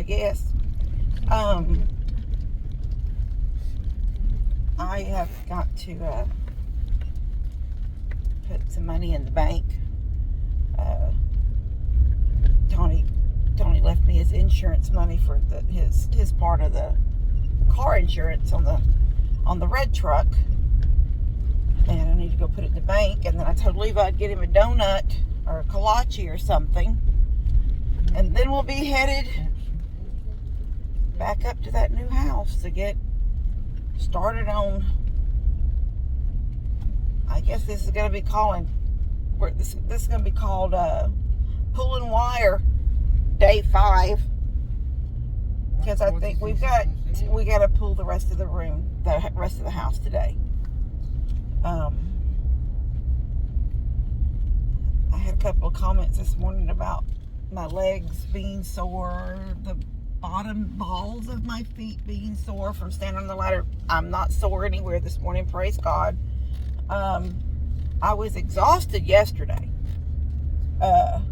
guess. I have got to put some money in the bank. Tony left me his insurance money for his part of the car insurance on the red truck, and I need to go put it in the bank. And then I told Levi I'd get him a donut or a kolache or something, and then we'll be headed back up to that new house to get started on. I guess this is going to be this is going to be called pulling wire day 5, because I think we got to pull the rest of the rest of the house today. I had a couple of comments this morning about my legs being sore, the bottom balls of my feet being sore from standing on the ladder. I'm not sore anywhere this morning, praise God. I was exhausted yesterday.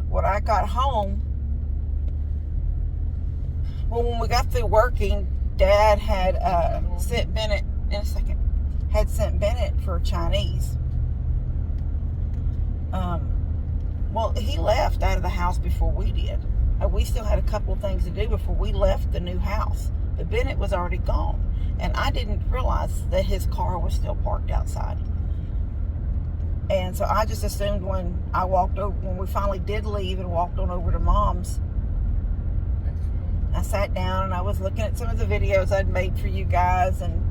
When I got home, when we got through working, Dad had sent Bennett for Chinese. Well, he left out of the house before we did. We still had a couple of things to do before we left the new house. But Bennett was already gone. And I didn't realize that his car was still parked outside. And so I just assumed when we finally did leave and walked on over to Mom's, I sat down and I was looking at some of the videos I'd made for you guys, and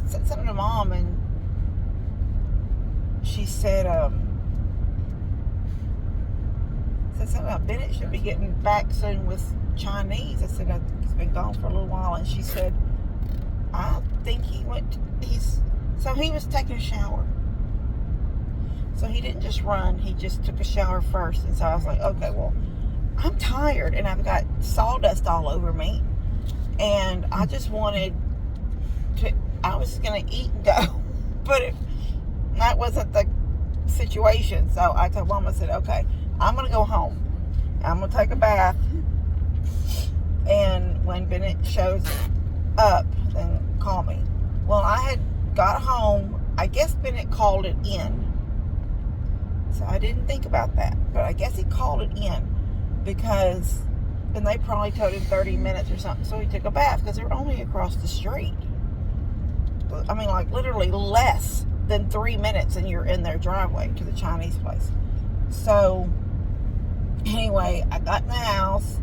said something to Mom, and she said something about Bennett should be getting back soon with Chinese. I said, he's been gone for a little while. And she said, I think he was taking a shower. So he didn't just run, he just took a shower first. And so I was like, okay, well, I'm tired and I've got sawdust all over me. And I just wanted I was going to eat and go. But that wasn't the situation. So I told Mom, I said, okay, I'm going to go home. I'm going to take a bath. And when Bennett shows up, then call me. Well, I had got home. I guess Bennett called it in. So I didn't think about that. But I guess he called it in because, and they probably told him 30 minutes or something. So he took a bath because they're only across the street. I mean, like literally less than 3 minutes and you're in their driveway to the Chinese place. So anyway, I got in the house.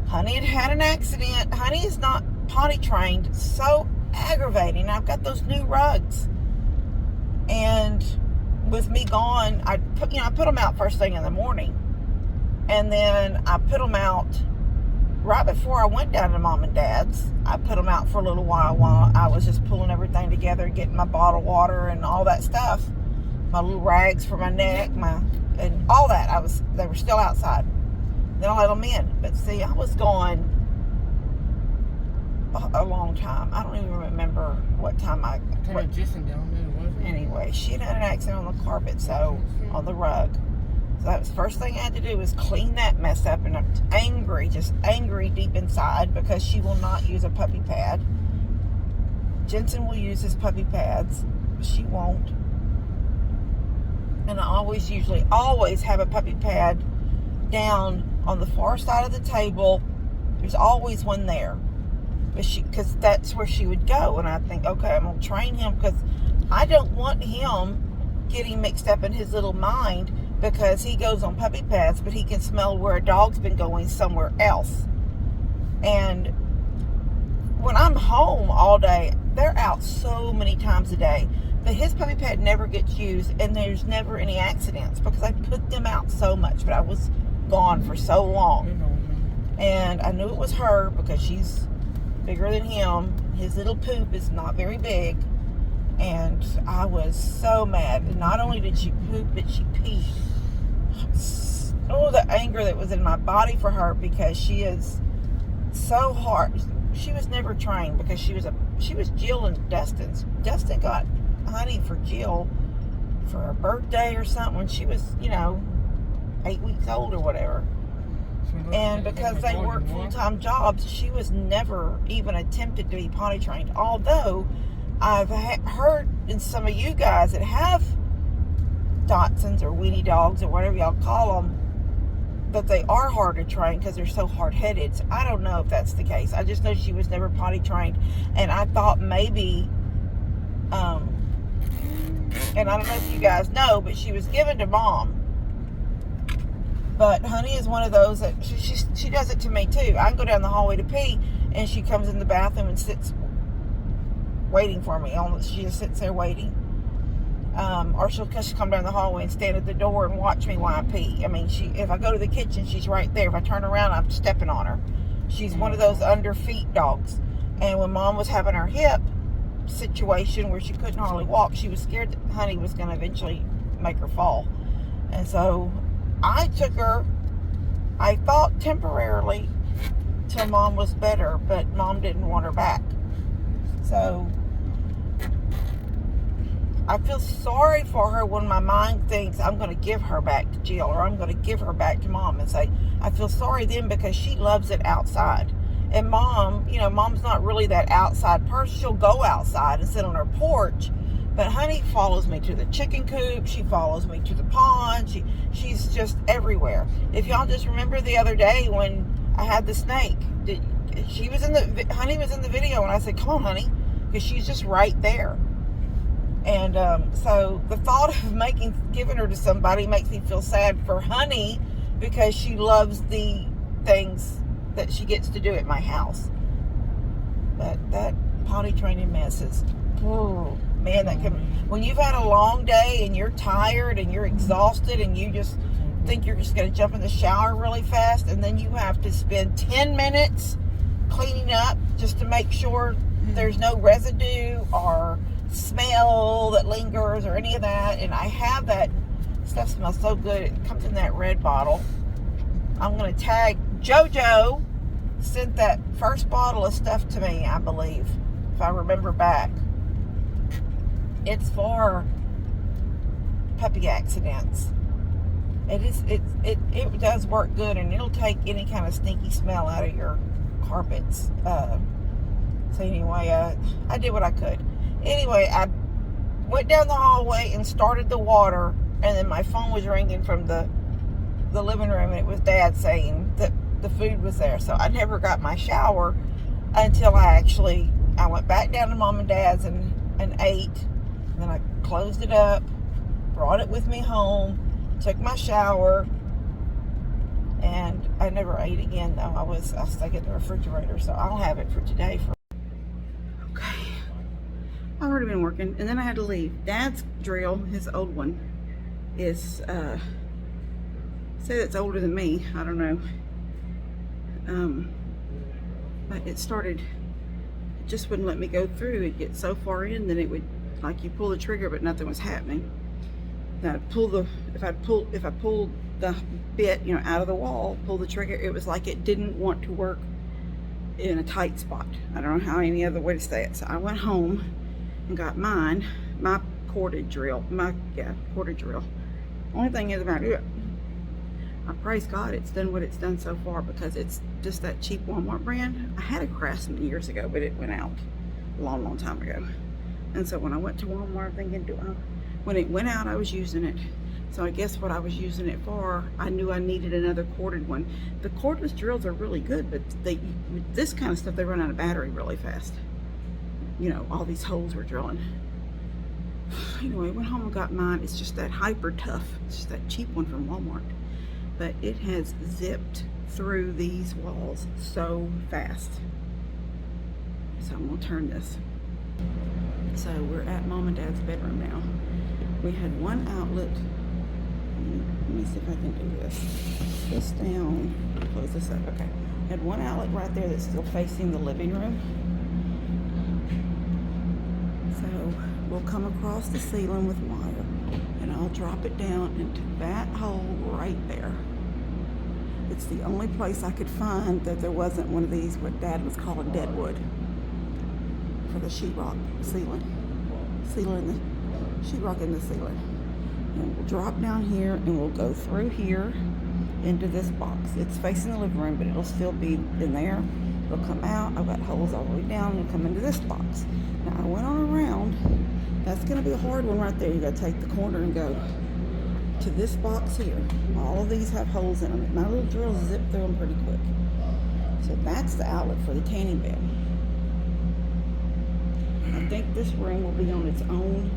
Honey had an accident. Honey is not potty trained. It's so aggravating. I've got those new rugs. And with me gone, I put them out first thing in the morning. And then I put them out right before I went down to Mom and Dad's. I put them out for a little while I was just pulling everything together, getting my bottled water and all that stuff. My little rags for my neck, and all that. They were still outside. Then I let them in. But see, I was gone a long time. I don't even remember what time Anyway, she had an accident on the carpet, so on the rug. So that was the first thing I had to do was clean that mess up, and I'm angry, just angry deep inside because she will not use a puppy pad. Jensen will use his puppy pads, but she won't. And I always have a puppy pad down on the far side of the table. There's always one there. Because that's where she would go. And I think, okay, I'm going to train him because I don't want him getting mixed up in his little mind because he goes on puppy pads, but he can smell where a dog's been going somewhere else. And when I'm home all day, they're out so many times a day. But his puppy pad never gets used, and there's never any accidents because I put them out so much. But I was gone for so long. And I knew it was her because she's bigger than him. His little poop is not very big. And I was so mad. And not only did she poop, but she peed. Oh, the anger that was in my body for her because she is so hard. She was never trained because she was Jill and Dustin's. Dustin got Honey for Jill for her birthday or something when she was, 8 weeks old or whatever. And because they work full-time jobs, she was never even attempted to be potty trained. Although I've heard in some of you guys that have Dachshunds or weenie dogs or whatever y'all call them, that they are hard to train because they're so hard-headed. So I don't know if that's the case. I just know she was never potty trained, and I thought maybe, and I don't know if you guys know, but she was given to Mom. But Honey is one of those that she does it to me too. I can go down the hallway to pee, and she comes in the bathroom and sits waiting for me. She just sits there waiting. Or she'll come down the hallway and stand at the door and watch me while I pee. I mean, if I go to the kitchen, she's right there. If I turn around, I'm stepping on her. She's one of those under feet dogs. And when Mom was having her hip situation where she couldn't hardly walk, she was scared that Honey was going to eventually make her fall. And so I took her, I thought temporarily, till Mom was better, but Mom didn't want her back. So I feel sorry for her when my mind thinks I'm going to give her back to Jill, or I'm going to give her back to Mom, and say, I feel sorry then because she loves it outside. And Mom, Mom's not really that outside person. She'll go outside and sit on her porch, but Honey follows me to the chicken coop. She follows me to the pond. She's just everywhere. If y'all just remember the other day when I had the snake, Honey was in the video, and I said, come on, Honey, because she's just right there. And so the thought of giving her to somebody makes me feel sad for Honey, because she loves the things that she gets to do at my house. But that potty training mess is, man, when you've had a long day and you're tired and you're exhausted and you just think you're just going to jump in the shower really fast, and then you have to spend 10 minutes cleaning up just to make sure there's no residue or smell that lingers or any of that. And I have that stuff, smells so good. It comes in that red bottle. I'm going to tag JoJo. Sent that first bottle of stuff to me, I believe, if I remember back. It's for puppy accidents. It does work good, and it'll take any kind of stinky smell out of your carpets. So anyway, I did what I could. Anyway, I went down the hallway and started the water, and then my phone was ringing from the living room, and it was Dad saying that the food was there. So I never got my shower until I went back down to Mom and Dad's and ate. And then I closed it up, brought it with me home, took my shower, and I never ate again though. I stuck it in the refrigerator, so I'll have it for today. Okay, I've already been working, and then I had to leave. Dad's drill, his old one, is say it's older than me. I don't know. But it just wouldn't let me go through. It'd get so far in that it would, like, you pull the trigger but nothing was happening. Now if I pulled the bit, out of the wall, pull the trigger, it was like it didn't want to work in a tight spot. I don't know how any other way to say it. So I went home and got my corded drill. Corded drill. Only thing is about it, I praise God it's done what it's done so far, because it's just that cheap Walmart brand. I had a Craftsman years ago, but it went out a long, long time ago. And so when I went to Walmart thinking, when it went out, I was using it. So I guess what I was using it for, I knew I needed another corded one. The cordless drills are really good, but with this kind of stuff, they run out of battery really fast. All these holes we're drilling. Anyway, went home and got mine. It's just that Hyper Tough. It's just that cheap one from Walmart. But it has zipped through these walls so fast. So I'm gonna turn this. So we're at Mom and Dad's bedroom now. We had one outlet. Let me see if I can do this. This down, close this up, okay. Had one outlet right there that's still facing the living room. So we'll come across the ceiling with wire, and I'll drop it down into that hole right there. It's the only place I could find that there wasn't one of these, what Dad was calling deadwood, for the sheetrock ceiling. Sheetrock in the ceiling. And we'll drop down here, and we'll go through here, into this box. It's facing the living room, but it'll still be in there. It'll come out. I've got holes all the way down. It'll come into this box. Now I went on around. That's going to be a hard one right there. You got to take the corner and go to this box here. All of these have holes in them. My little drills zip through them pretty quick. So that's the outlet for the tanning bed. I think this ring will be on its own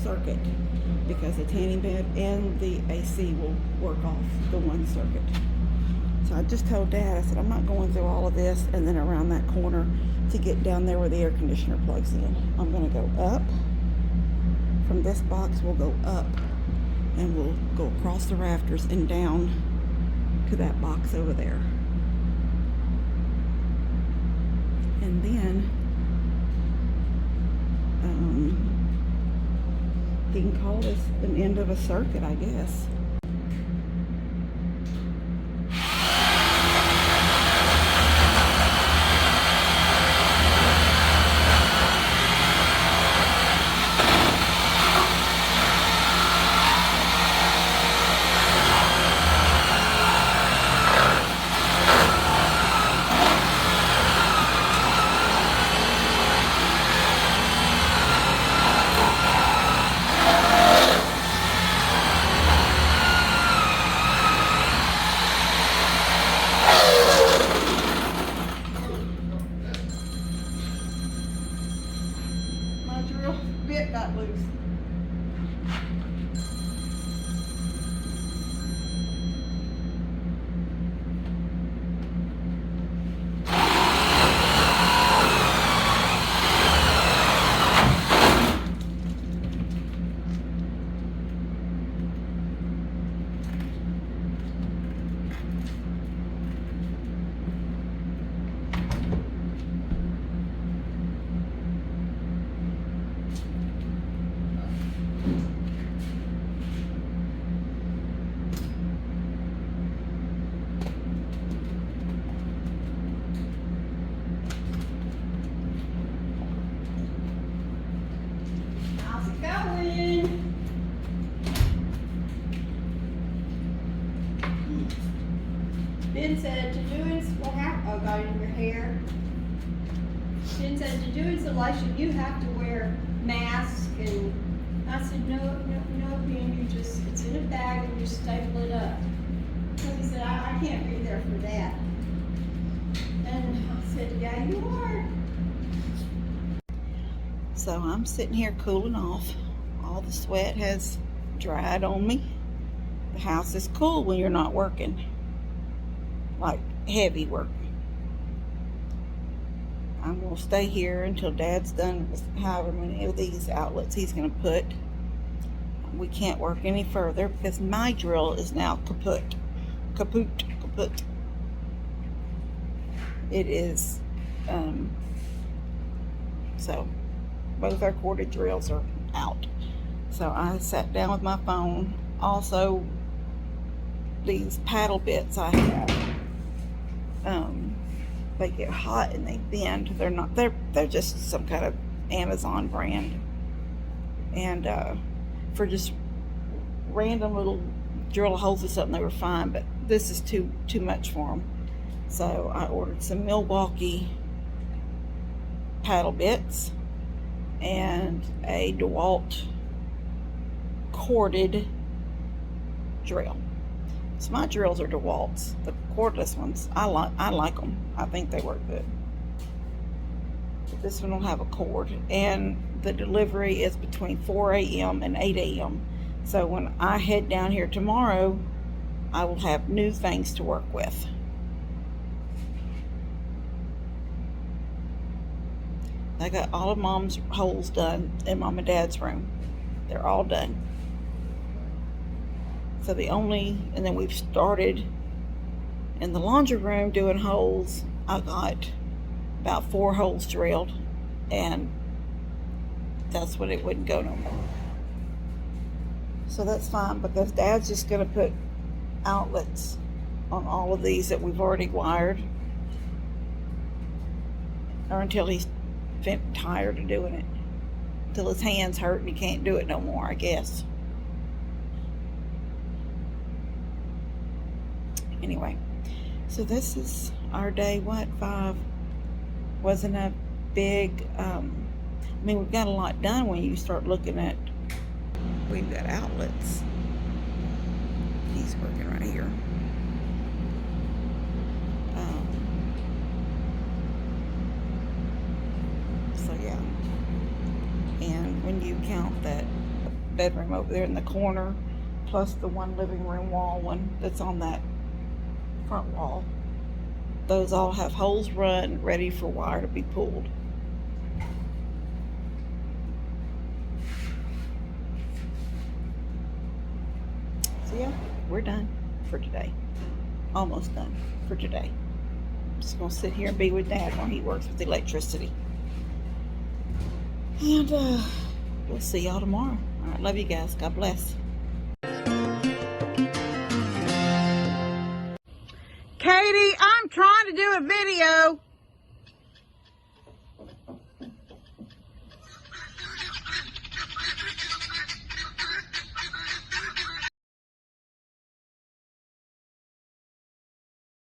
circuit because the tanning bed and the AC will work off the one circuit. So I just told Dad, I said, I'm not going through all of this and then around that corner to get down there where the air conditioner plugs in. I'm going to go up. From this box, we'll go up and we'll go across the rafters and down to that box over there. And then you can call this an end of a circuit, I guess. Bit got loose. Ben said to do oh, got it in your hair. Ben said to do insulation, you have to wear masks, and I said, no, Ben, it's in a bag and you staple it up. So he said, I can't be there for that. And I said, yeah, you are. So I'm sitting here cooling off. All the sweat has dried on me. The house is cool when you're not working. Like heavy work. I'm going to stay here until Dad's done with however many of these outlets he's going to put. We can't work any further because my drill is now kaput. It is, so both our corded drills are out. So I sat down with my phone. Also, these paddle bits I have, they get hot and they bend. They're just some kind of Amazon brand. And for just random little drill holes or something, they were fine, but this is too much for them. So I ordered some Milwaukee paddle bits and a DeWalt corded drill. So my drills are DeWalt's. The cordless ones, I like them. I think they work good. But this one will have a cord, and the delivery is between 4 a.m. and 8 a.m. So when I head down here tomorrow, I will have new things to work with. I got all of Mom's holes done in Mom and Dad's room. They're all done. So and then we've started in the laundry room doing holes. I got about 4 holes drilled, and that's when it wouldn't go no more. So that's fine, because Dad's just going to put outlets on all of these that we've already wired, or until he's tired of doing it, until his hands hurt and he can't do it no more, I guess. Anyway, so this is our day, what, 5? Wasn't a big, I mean, we've got a lot done when you start looking at, we've got outlets. He's working right here. So yeah, and when you count that bedroom over there in the corner, plus the one living room wall one that's on that front wall, those all have holes run ready for wire to be pulled. So yeah, we're done for today. Almost done for today. I'm just gonna sit here and be with Dad while he works with electricity. And we'll see y'all tomorrow. All right, love you guys. God bless. Katie, I'm trying to do a video.